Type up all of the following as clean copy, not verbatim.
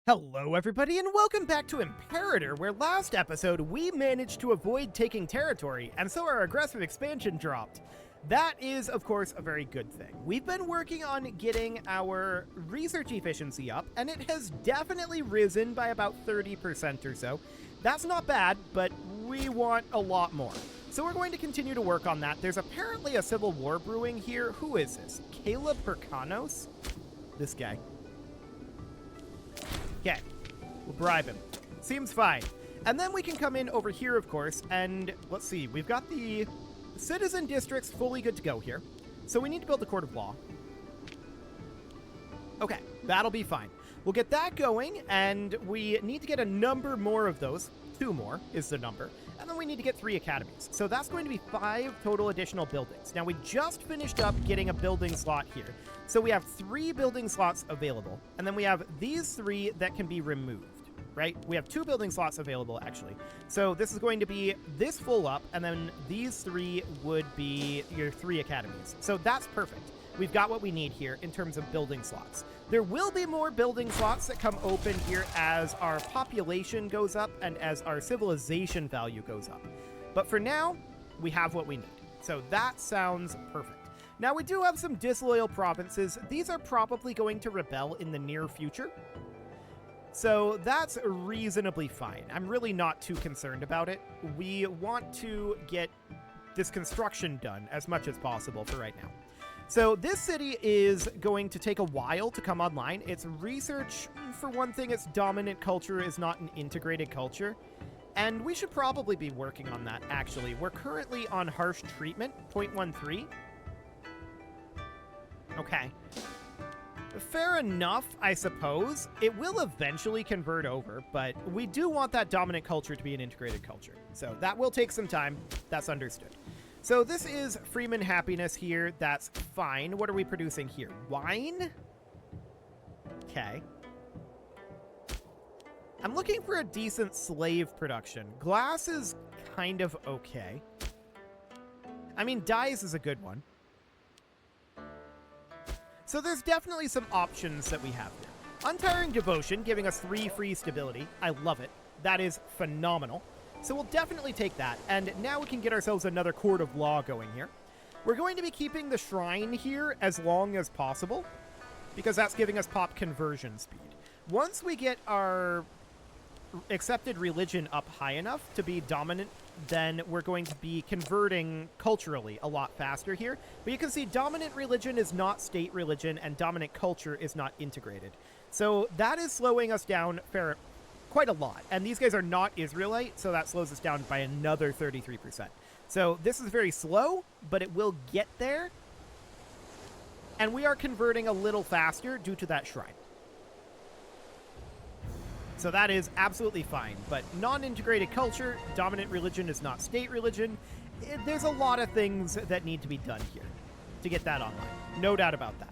Hello everybody and welcome back to Imperator, where last episode we managed to avoid taking territory, and so our aggressive expansion dropped. That is, of course, a very good thing. We've been working on getting our research efficiency up, and it has definitely risen by about 30% or so. That's not bad, but we want a lot more. So we're going to continue to work on that. There's apparently a civil war brewing here. Who is this? Caleb Percanos? This guy. Okay, we'll bribe him. Seems fine. And then we can come in over here, of course, and let's see. We've got the citizen districts fully good to go here. So we need to build the court of law. Okay, that'll be fine. We'll get that going, and we need to get a number more of those. 2 more is the number. And then we need to get 3 academies. So that's going to be 5 total additional buildings. Now, we just finished up getting a building slot here. So we have 3 building slots available. And then we have these 3 that can be removed, right? We have 2 building slots available, actually. So this is going to be this full up, and then these 3 would be your 3 academies. So that's perfect. We've got what we need here in terms of building slots. There will be more building slots that come open here as our population goes up and as our civilization value goes up. But for now, we have what we need. So that sounds perfect. Now, we do have some disloyal provinces. These are probably going to rebel in the near future. So that's reasonably fine. I'm really not too concerned about it. We want to get this construction done as much as possible for right now. So this city is going to take a while to come online. Its research, for one thing, its dominant culture is not an integrated culture. And we should probably be working on that, actually. We're currently on harsh treatment, 0.13. Okay. Fair enough, I suppose. It will eventually convert over, but we do want that dominant culture to be an integrated culture. So that will take some time. That's understood. So this is Freeman Happiness here. That's fine. What are we producing here? Wine? Okay. I'm looking for a decent slave production. Glass is kind of okay. I mean, dyes is a good one. So there's definitely some options that we have here. Untiring Devotion, giving us 3 free stability. I love it. That is phenomenal. So we'll definitely take that, and now we can get ourselves another court of law going here. We're going to be keeping the shrine here as long as possible, because that's giving us pop conversion speed. Once we get our accepted religion up high enough to be dominant, then we're going to be converting culturally a lot faster here. But you can see dominant religion is not state religion, and dominant culture is not integrated. So that is slowing us down quite a lot. And these guys are not Israelite, so that slows us down by another 33%. So this is very slow, but it will get there. And we are converting a little faster due to that shrine. So that is absolutely fine. But non-integrated culture, dominant religion is not state religion. There's a lot of things that need to be done here to get that online. No doubt about that.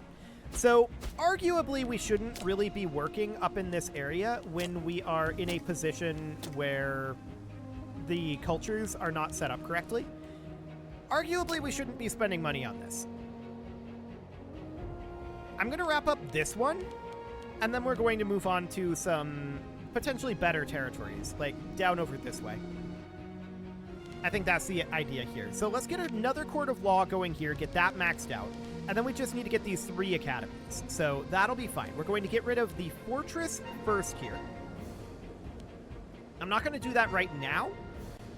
So, arguably, we shouldn't really be working up in this area when we are in a position where the cultures are not set up correctly. Arguably, we shouldn't be spending money on this. I'm going to wrap up this one, and then we're going to move on to some potentially better territories, like down over this way. I think that's the idea here. So let's get another court of law going here, get that maxed out. And then we just need to get these 3 academies. So that'll be fine. We're going to get rid of the fortress first here. I'm not going to do that right now,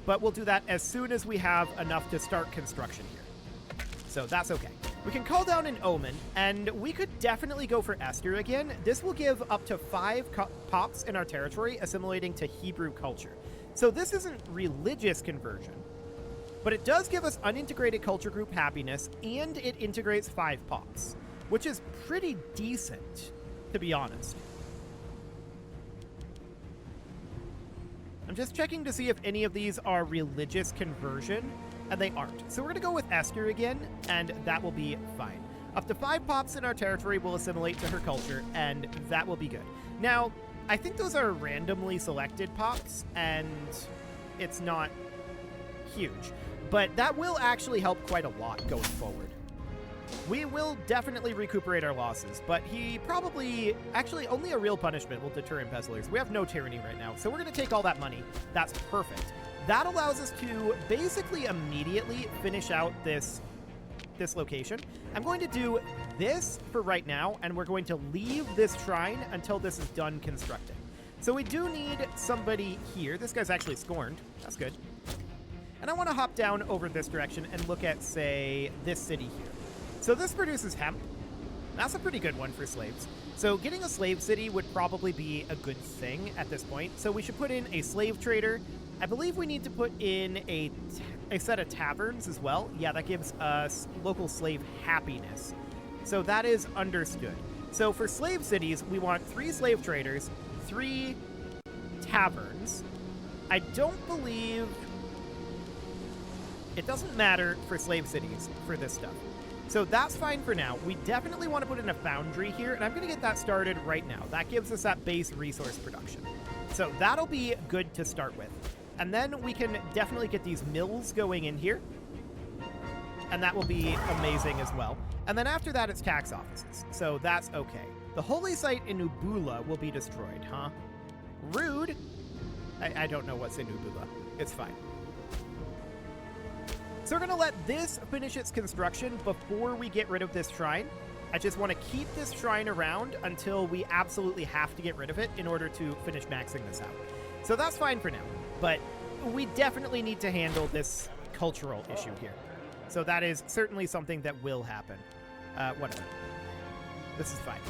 but we'll do that as soon as we have enough to start construction here. So that's okay. We can call down an omen, and we could definitely go for Esther again. This will give up to 5 pops in our territory, assimilating to Hebrew culture. So this isn't religious conversion, but it does give us unintegrated culture group happiness, and it integrates 5 pops, which is pretty decent, to be honest. I'm just checking to see if any of these are religious conversion, and they aren't. So we're going to go with Esther again, and that will be fine. Up to 5 pops in our territory will assimilate to her culture, and that will be good. Now, I think those are randomly selected pops, and it's not huge. But that will actually help quite a lot going forward. We will definitely recuperate our losses, but he probably... Actually, only a real punishment will deter embezzlers. We have no tyranny right now, so we're going to take all that money. That's perfect. That allows us to basically immediately finish out this location. I'm going to do this for right now, and we're going to leave this shrine until this is done constructing. So we do need somebody here. This guy's actually scorned. That's good. And I want to hop down over this direction and look at, say, this city here. So this produces hemp. That's a pretty good one for slaves. So getting a slave city would probably be a good thing at this point. So we should put in a slave trader. I believe we need to put in a set of taverns as well. Yeah, that gives us local slave happiness. So that is understood. So for slave cities, we want 3 slave traders, 3 taverns. I don't believe... It doesn't matter for slave cities for this stuff. So that's fine for now. We definitely want to put in a foundry here, and I'm going to get that started right now. That gives us that base resource production. So that'll be good to start with. And then we can definitely get these mills going in here. And that will be amazing as well. And then after that, it's tax offices. So that's okay. The holy site in Ubula will be destroyed, huh? Rude. I don't know what's in Ubula. It's fine. So we're going to let this finish its construction before we get rid of this shrine. I just want to keep this shrine around until we absolutely have to get rid of it in order to finish maxing this out. So that's fine for now, but we definitely need to handle this cultural issue here. So that is certainly something that will happen. Whatever. This is fine.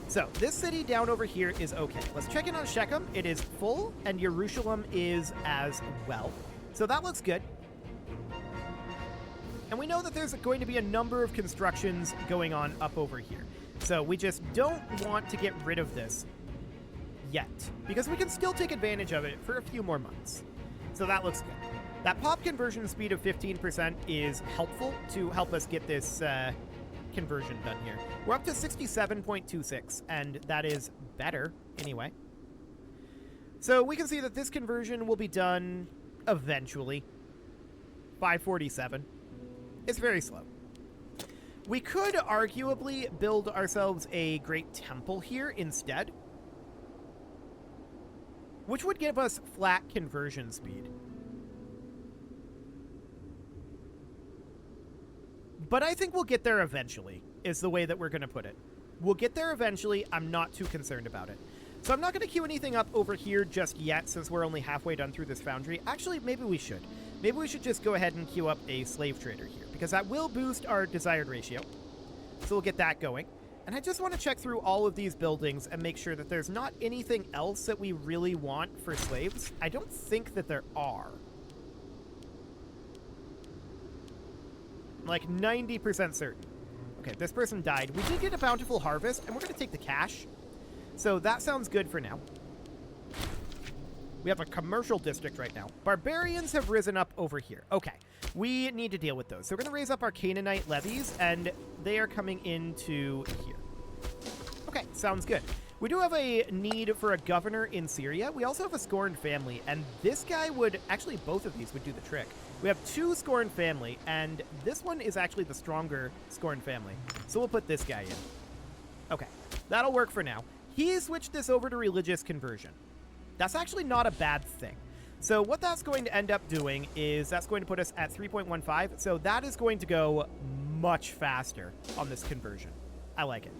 So this city down over here is okay. Let's check in on Shechem. It is full, and Jerusalem is as well. So that looks good. And we know that there's going to be a number of constructions going on up over here. So we just don't want to get rid of this yet, because we can still take advantage of it for a few more months. So that looks good. That pop conversion speed of 15% is helpful to help us get this conversion done here. We're up to 67.26, and that is better anyway. So we can see that this conversion will be done eventually. 547. It's very slow. We could arguably build ourselves a great temple here instead, which would give us flat conversion speed. But I think we'll get there eventually, is the way that we're going to put it. We'll get there eventually. I'm not too concerned about it. So I'm not going to queue anything up over here just yet, since we're only halfway done through this foundry. Actually, maybe we should. Maybe we should just go ahead and queue up a slave trader here, because that will boost our desired ratio. So we'll get that going. And I just want to check through all of these buildings and make sure that there's not anything else that we really want for slaves. I don't think that there are. I'm like 90% certain. Okay, this person died. We did get a bountiful harvest, and we're going to take the cash. So that sounds good for now. We have a commercial district right now. Barbarians have risen up over here. Okay, we need to deal with those. So we're going to raise up our Canaanite levies, and they are coming into here. Okay, sounds good. We do have a need for a governor in Syria. We also have a scorned family, and this guy would... Actually, both of these would do the trick. We have 2 scorned family, and this one is actually the stronger scorned family. So we'll put this guy in. Okay, that'll work for now. He switched this over to religious conversion. That's actually not a bad thing. So what that's going to end up doing is that's going to put us at 3.15. So that is going to go much faster on this conversion. I like it.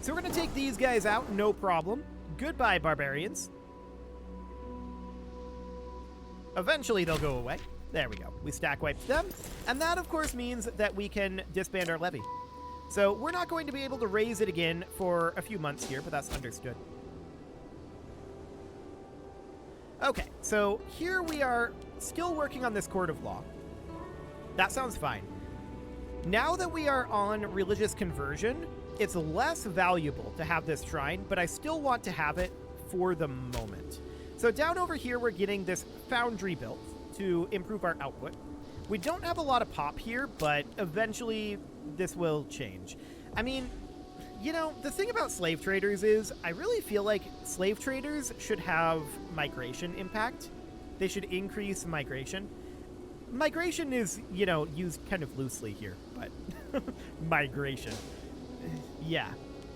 So we're going to take these guys out, no problem. Goodbye, barbarians. Eventually they'll go away. There we go. We stack wiped them. And that, of course, means that we can disband our levy. So we're not going to be able to raise it again for a few months here, but that's understood. Okay, so here we are still working on this court of law. That sounds fine. Now that we are on religious conversion, it's less valuable to have this shrine, but I still want to have it for the moment. So down over here, we're getting this foundry built to improve our output. We don't have a lot of pop here, but eventually this will change. I mean, you know, the thing about slave traders is I really feel like slave traders should have migration impact. They should increase migration. Migration is, used kind of loosely here, but migration. Yeah,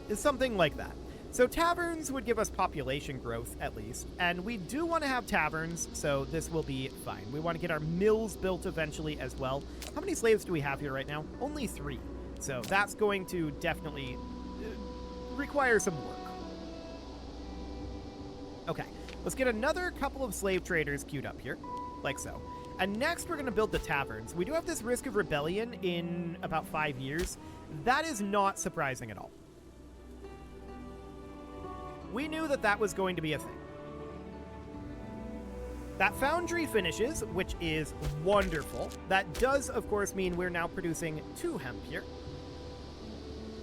it's something like that. So taverns would give us population growth, at least, and we do want to have taverns, so this will be fine. We want to get our mills built eventually as well. How many slaves do we have here right now? Only 3. So that's going to definitely require some work. Okay, let's get another couple of slave traders queued up here, like so. And next, we're going to build the taverns. We do have this risk of rebellion in about 5 years. That is not surprising at all. We knew that that was going to be a thing. That foundry finishes, which is wonderful. That does, of course, mean we're now producing 2 hemp here,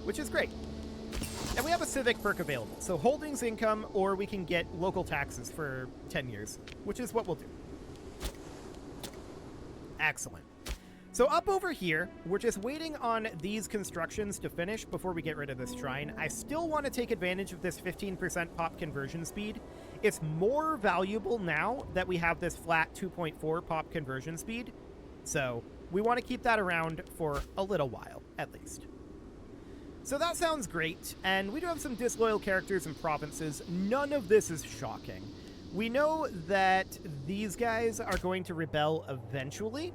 which is great. And we have a civic perk available, so holdings income, or we can get local taxes for 10 years, which is what we'll do. Excellent. So up over here, we're just waiting on these constructions to finish before we get rid of this shrine. I still want to take advantage of this 15% pop conversion speed. It's more valuable now that we have this flat 2.4 pop conversion speed. So we want to keep that around for a little while, at least. So that sounds great, and we do have some disloyal characters and provinces. None of this is shocking. We know that these guys are going to rebel eventually.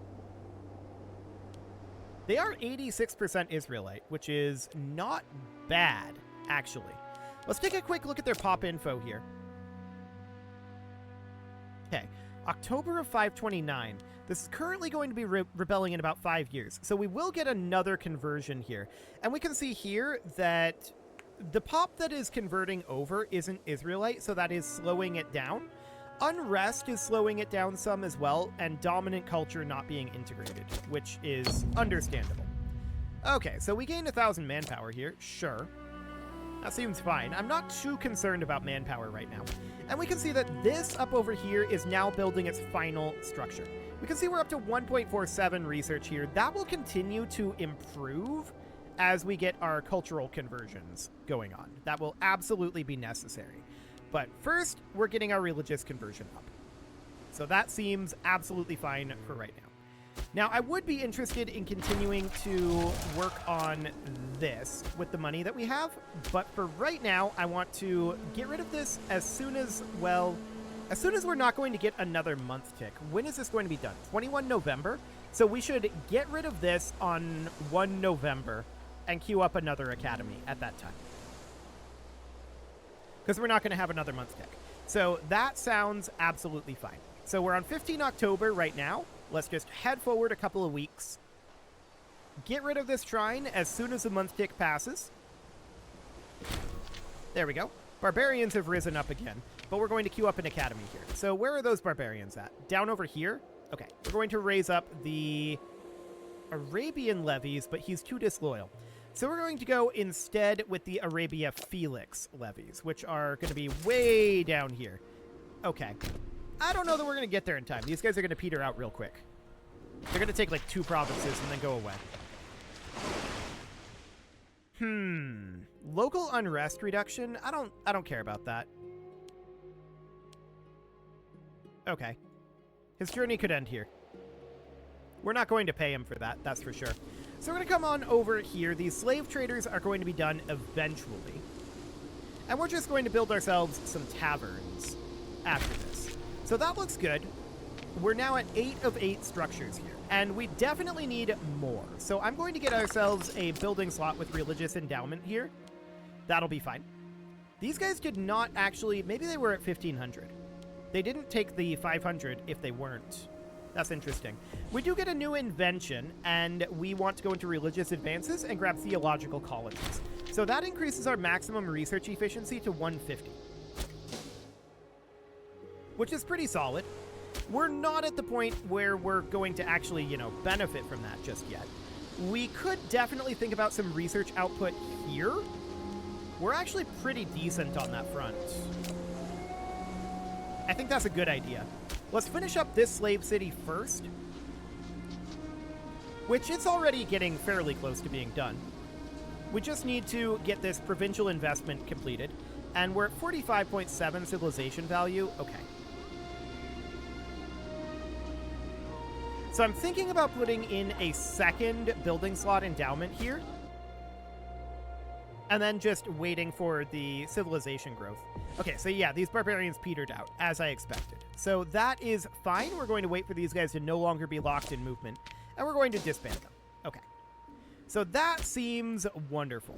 They are 86% Israelite, which is not bad, actually. Let's take a quick look at their pop info here. Okay, October of 529. This is currently going to be rebelling in about 5 years, so we will get another conversion here. And we can see here that the pop that is converting over isn't Israelite, so that is slowing it down. Unrest is slowing it down some as well, and dominant culture not being integrated, which is understandable. Okay, so we gained 1,000 manpower here, sure. That seems fine. I'm not too concerned about manpower right now. And we can see that this up over here is now building its final structure. We can see we're up to 1.47 research here. That will continue to improve as we get our cultural conversions going on. That will absolutely be necessary. But first, we're getting our religious conversion up. So that seems absolutely fine for right now. Now, I would be interested in continuing to work on this with the money that we have, but for right now, I want to get rid of this as soon as we're not going to get another month tick. When is this going to be done? 21 November? So we should get rid of this on 1 November and queue up another academy at that time, because we're not going to have another month tick. So that sounds absolutely fine. So we're on 15 October right now. Let's just head forward a couple of weeks. Get rid of this shrine as soon as the month tick passes. There we go. Barbarians have risen up again, but we're going to queue up an academy here. So where are those barbarians at? Down over here? Okay, we're going to raise up the Arabian levies, but he's too disloyal. So we're going to go instead with the Arabia Felix levies, which are going to be way down here. Okay. I don't know that we're going to get there in time. These guys are going to peter out real quick. They're going to take like 2 provinces and then go away. Local unrest reduction? I don't care about that. Okay. His journey could end here. We're not going to pay him for that, that's for sure. So we're going to come on over here. These slave traders are going to be done eventually. And we're just going to build ourselves some taverns after this. So that looks good. We're now at 8 of 8 structures here. And we definitely need more. So I'm going to get ourselves a building slot with religious endowment here. That'll be fine. These guys did not actually... Maybe they were at 1,500. They didn't take the 500 if they weren't. That's interesting. We do get a new invention, and we want to go into religious advances and grab theological colleges. So that increases our maximum research efficiency to 150. Which is pretty solid. We're not at the point where we're going to actually, benefit from that just yet. We could definitely think about some research output here. We're actually pretty decent on that front. I think that's a good idea. Let's finish up this slave city first, which it's already getting fairly close to being done. We just need to get this provincial investment completed, and we're at 45.7 civilization value. Okay. So I'm thinking about putting in a second building slot endowment here. And then just waiting for the civilization growth. Okay, so yeah, these barbarians petered out, as I expected. So that is fine. We're going to wait for these guys to no longer be locked in movement. And we're going to disband them. Okay. So that seems wonderful.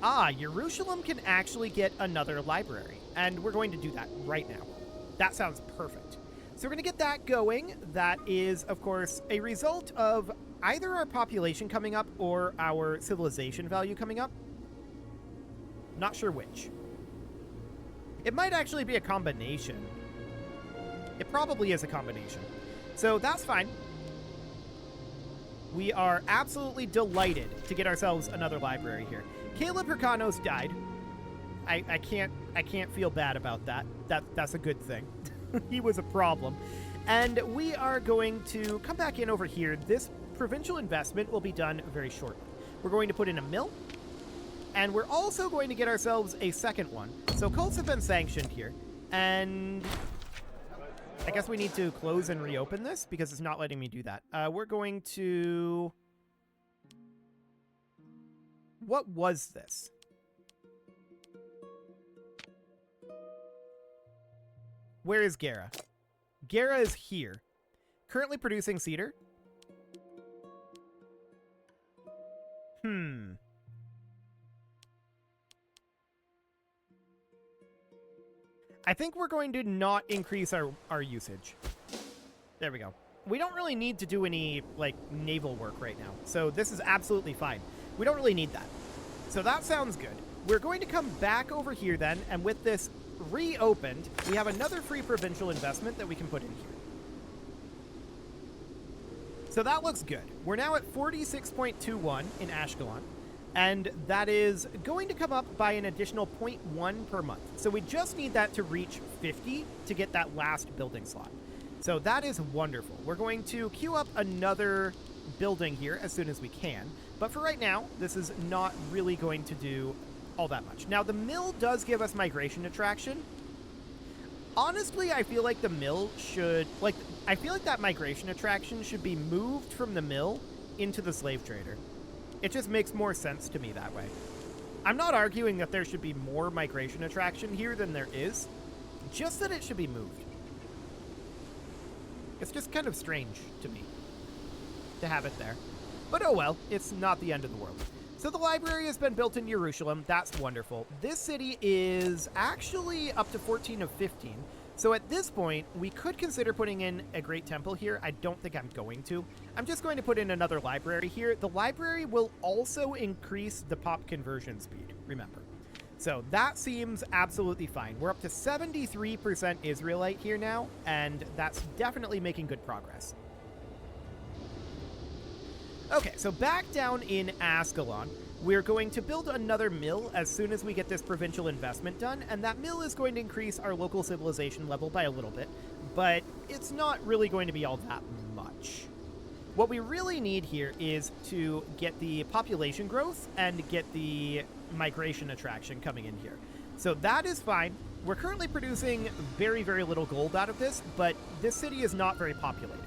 Ah, Jerusalem can actually get another library. And we're going to do that right now. That sounds perfect. So we're going to get that going. That is, of course, a result of either our population coming up or our civilization value coming up. Not sure which. It might actually be a combination. It probably is a combination. So that's fine. We are absolutely delighted to get ourselves another library here. Caleb Hyrcanos died. I can't feel bad about that. That's a good thing. He was a problem. And we are going to come back in over here. This provincial investment will be done very shortly. We're going to put in a mill, and we're also going to get ourselves a second one. So cults have been sanctioned here, and I guess we need to close and reopen this because it's not letting me do that. We're going to... What was this? Where is Gera? Gera is here. Currently producing cedar. I think we're going to not increase our usage. There we go. We don't really need to do any, like, naval work right now. So this is absolutely fine. We don't really need that. So that sounds good. We're going to come back over here then, and with this reopened, we have another free provincial investment that we can put in here. So that looks good. We're now at 46.21 in Ashkelon, and that is going to come up by an additional 0.1 per month. So we just need that to reach 50 to get that last building slot. So that is wonderful. We're going to queue up another building here as soon as we can, but for right now, this is not really going to do all that much. Now, the mill does give us migration attraction. Honestly, I feel like the mill should, I feel like that migration attraction should be moved from the mill into the slave trader. It just makes more sense to me that way. I'm not arguing that there should be more migration attraction here than there is, just that it should be moved. It's just kind of strange to me to have it there. But oh well, it's not the end of the world. So the library has been built in Jerusalem. That's wonderful. This city is actually up to 14 of 15. So at this point, we could consider putting in a great temple here. I don't think I'm going to. I'm just going to put in another library here. The library will also increase the pop conversion speed, remember. So that seems absolutely fine. We're up to 73% Israelite here now, and that's definitely making good progress. Okay, so back down in Ascalon, we're going to build another mill as soon as we get this provincial investment done, and that mill is going to increase our local civilization level by a little bit, but it's not really going to be all that much. What we really need here is to get the population growth and get the migration attraction coming in here. So that is fine. We're currently producing very, very little gold out of this, but this city is not very populated.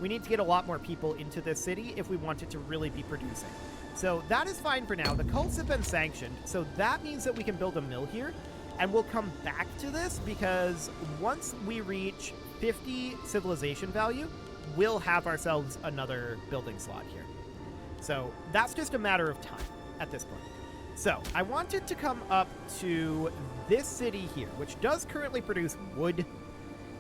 We need to get a lot more people into this city if we want it to really be producing. So that is fine for now. The cults have been sanctioned, so that means that we can build a mill here, and we'll come back to this because once we reach 50 civilization value, we'll have ourselves another building slot here. So that's just a matter of time at this point. So I wanted to come up to this city here, which does currently produce wood,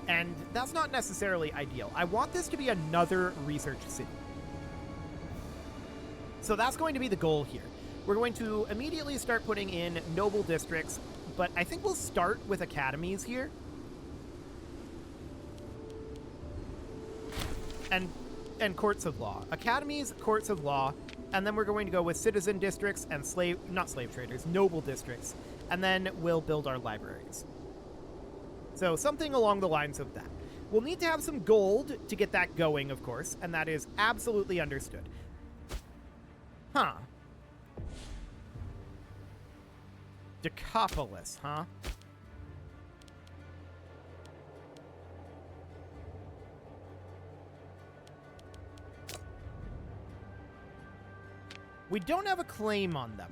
and that's not necessarily ideal. I want this to be another research city. So that's going to be the goal here. We're going to immediately start putting in noble districts, but I think we'll start with academies here. And courts of law. Academies, courts of law, and then we're going to go with citizen districts and not slave traders, noble districts, and then we'll build our libraries. So something along the lines of that. We'll need to have some gold to get that going, of course, and that is absolutely understood. Huh. Decapolis, huh? We don't have a claim on them.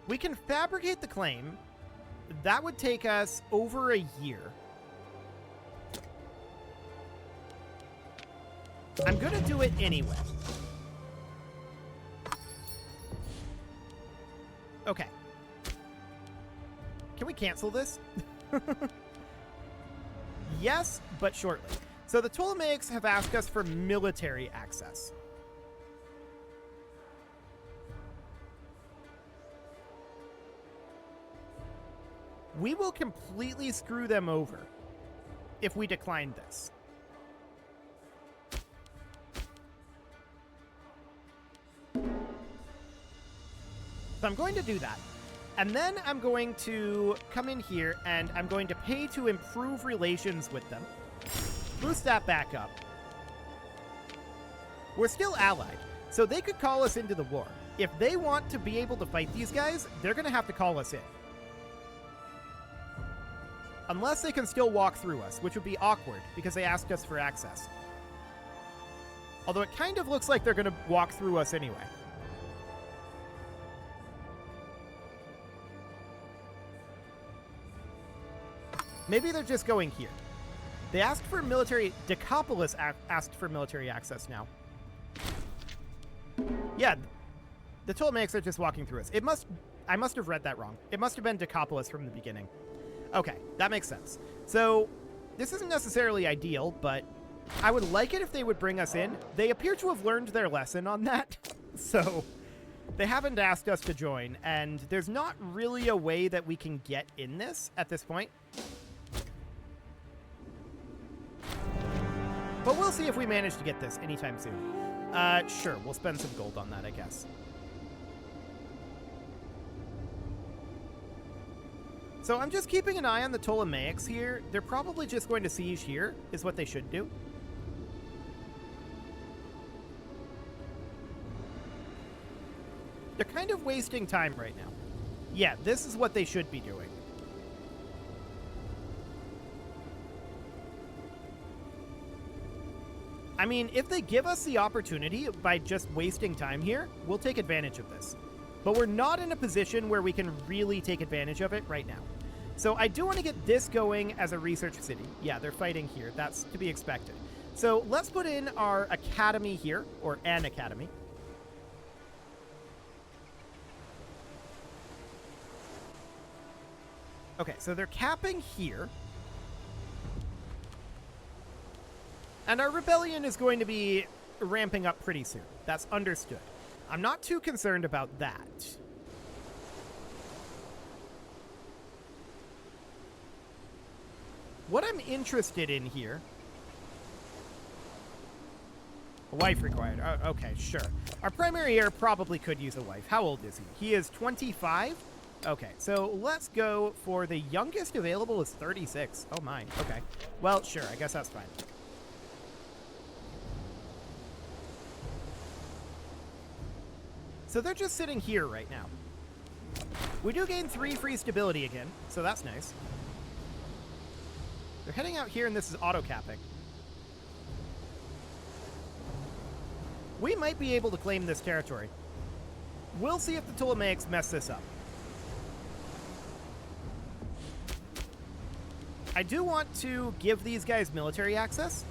We can fabricate the claim. That would take us over a year. I'm going to do it anyway. Okay. Can we cancel this? Yes, but shortly. So the Ptolemaics have asked us for military access. We will completely screw them over if we decline this. So I'm going to do that. And then I'm going to come in here and I'm going to pay to improve relations with them. Boost that back up. We're still allied, so they could call us into the war. If they want to be able to fight these guys, they're going to have to call us in. Unless they can still walk through us, which would be awkward because they asked us for access. Although it kind of looks like they're going to walk through us anyway. Maybe they're just going here. They asked for military... Decapolis asked for military access now. Yeah, the Ptolemaics are just walking through us. I must have read that wrong. It must have been Decapolis from the beginning. Okay, that makes sense. So, this isn't necessarily ideal, but I would like it if they would bring us in. They appear to have learned their lesson on that. So, they haven't asked us to join, and there's not really a way that we can get in this at this point. But we'll see if we manage to get this anytime soon. Sure, we'll spend some gold on that, I guess. So I'm just keeping an eye on the Ptolemaics here. They're probably just going to siege here, is what they should do. They're kind of wasting time right now. Yeah, this is what they should be doing. I mean, if they give us the opportunity by just wasting time here, we'll take advantage of this. But we're not in a position where we can really take advantage of it right now. So I do want to get this going as a research city. Yeah, they're fighting here. That's to be expected. So let's put in our academy here, or an academy. Okay, so they're capping here. And our rebellion is going to be ramping up pretty soon. That's understood. I'm not too concerned about that. What I'm interested in here... A wife required. Oh, okay, sure. Our primary heir probably could use a wife. How old is he? He is 25? Okay, so let's go for the youngest available is 36. Oh my, okay. Well, sure, I guess that's fine. So they're just sitting here right now. We do gain 3 free stability again, so that's nice. They're heading out here, and this is auto-capping. We might be able to claim this territory. We'll see if the Ptolemaics mess this up. I do want to give these guys military access.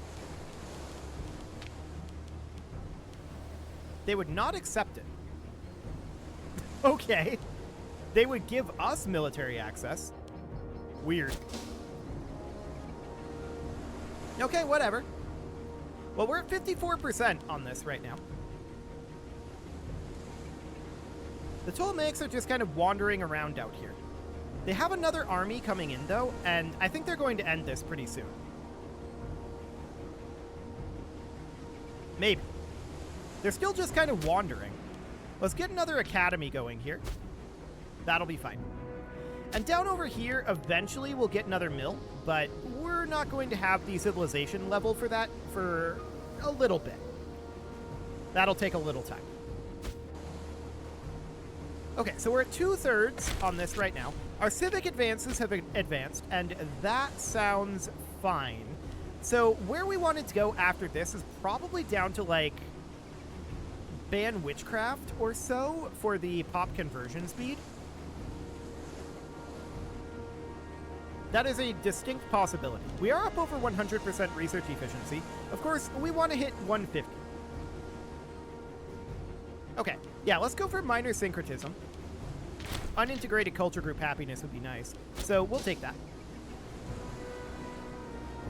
They would not accept it. Okay. They would give us military access. Weird. Okay, whatever. Well, we're at 54% on this right now. The Ptolemaics are just kind of wandering around out here. They have another army coming in, though, and I think they're going to end this pretty soon. Maybe. They're still just kind of wandering. Let's get another academy going here. That'll be fine. And down over here, eventually we'll get another mill, but we're not going to have the civilization level for that for a little bit. That'll take a little time. Okay, so we're at 2/3 on this right now. Our civic advances have advanced, and that sounds fine. So where we wanted to go after this is probably down to, like, ban witchcraft or so for the pop conversion speed. That is a distinct possibility. We are up over 100% research efficiency. Of course, we want to hit 150. Okay, yeah, let's go for minor syncretism. Unintegrated culture group happiness would be nice, so we'll take that.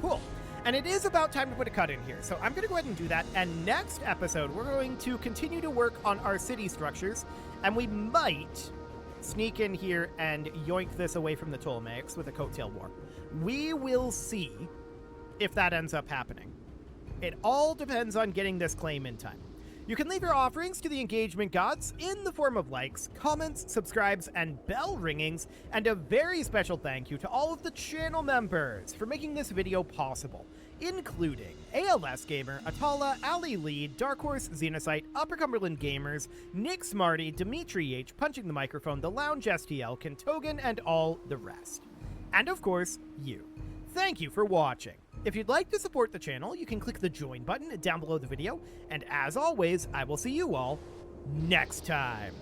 Cool. And it is about time to put a cut in here, so I'm going to go ahead and do that. And next episode, we're going to continue to work on our city structures, and we might sneak in here and yoink this away from the Ptolemaics with a coattail war. We will see if that ends up happening. It all depends on getting this claim in time. You can leave your offerings to the engagement gods in the form of likes, comments, subscribes, and bell ringings, and a very special thank you to all of the channel members for making this video possible, including ALS Gamer, Atala, Ali Lee, Dark Horse, Xenocyte, Upper Cumberland Gamers, Nick Smarty, Dimitri H, Punching the Microphone, The Lounge STL, Kentogan, and all the rest. And of course, you. Thank you for watching. If you'd like to support the channel, you can click the join button down below the video, and as always, I will see you all next time.